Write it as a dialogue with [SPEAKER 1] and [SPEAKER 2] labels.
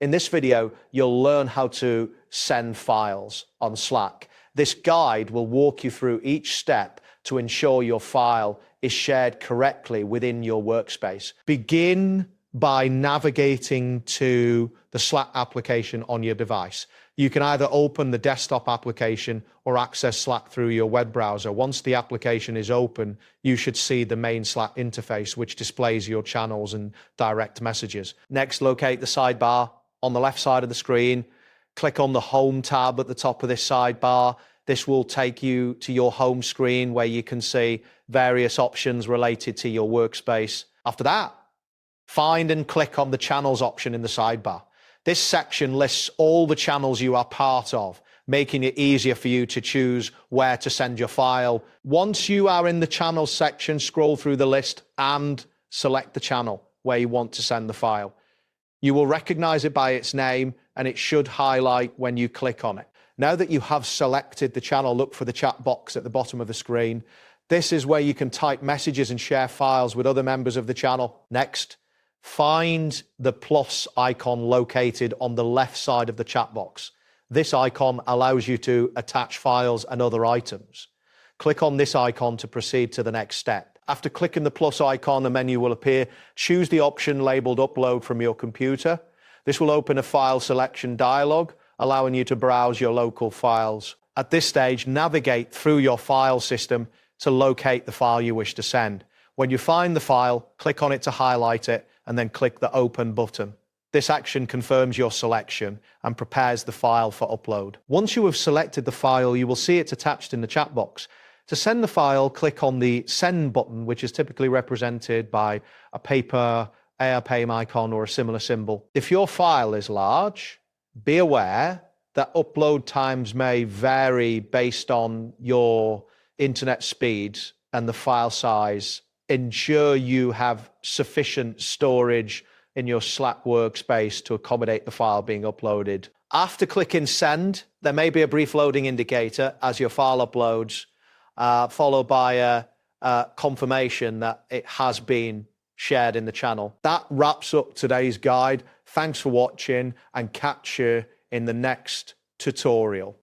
[SPEAKER 1] In this video, you'll learn how to send files on Slack. This guide will walk you through each step to ensure your file is shared correctly within your workspace. Begin by navigating to the Slack application on your device. You can either open the desktop application or access Slack through your web browser. Once the application is open, you should see the main Slack interface, which displays your channels and direct messages. Next, locate the sidebar on the left side of the screen. Click on the Home tab at the top of this sidebar. This will take you to your home screen where you can see various options related to your workspace. After that, find and click on the Channels option in the sidebar. This section lists all the channels you are part of, making it easier for you to choose where to send your file. Once you are in the Channels section, scroll through the list and select the channel where you want to send the file. You will recognize it by its name, and it should highlight when you click on it. Now that you have selected the channel, look for the chat box at the bottom of the screen. This is where you can type messages and share files with other members of the channel. Next, find the plus icon located on the left side of the chat box. This icon allows you to attach files and other items. Click on this icon to proceed to the next step. After clicking the plus icon, a menu will appear. Choose the option labeled Upload from your computer. This will open a file selection dialog, allowing you to browse your local files. At this stage, navigate through your file system to locate the file you wish to send. When you find the file, click on it to highlight it, and then click the Open button. This action confirms your selection and prepares the file for upload. Once you have selected the file, you will see it's attached in the chat box. To send the file, click on the Send button, which is typically represented by a paper, airplane icon, or a similar symbol. If your file is large, be aware that upload times may vary based on your internet speeds and the file size. Ensure you have sufficient storage in your Slack workspace to accommodate the file being uploaded. After clicking Send, there may be a brief loading indicator as your file uploads, followed by a confirmation that it has been shared in the channel. That wraps up today's guide. Thanks for watching, and catch you in the next tutorial.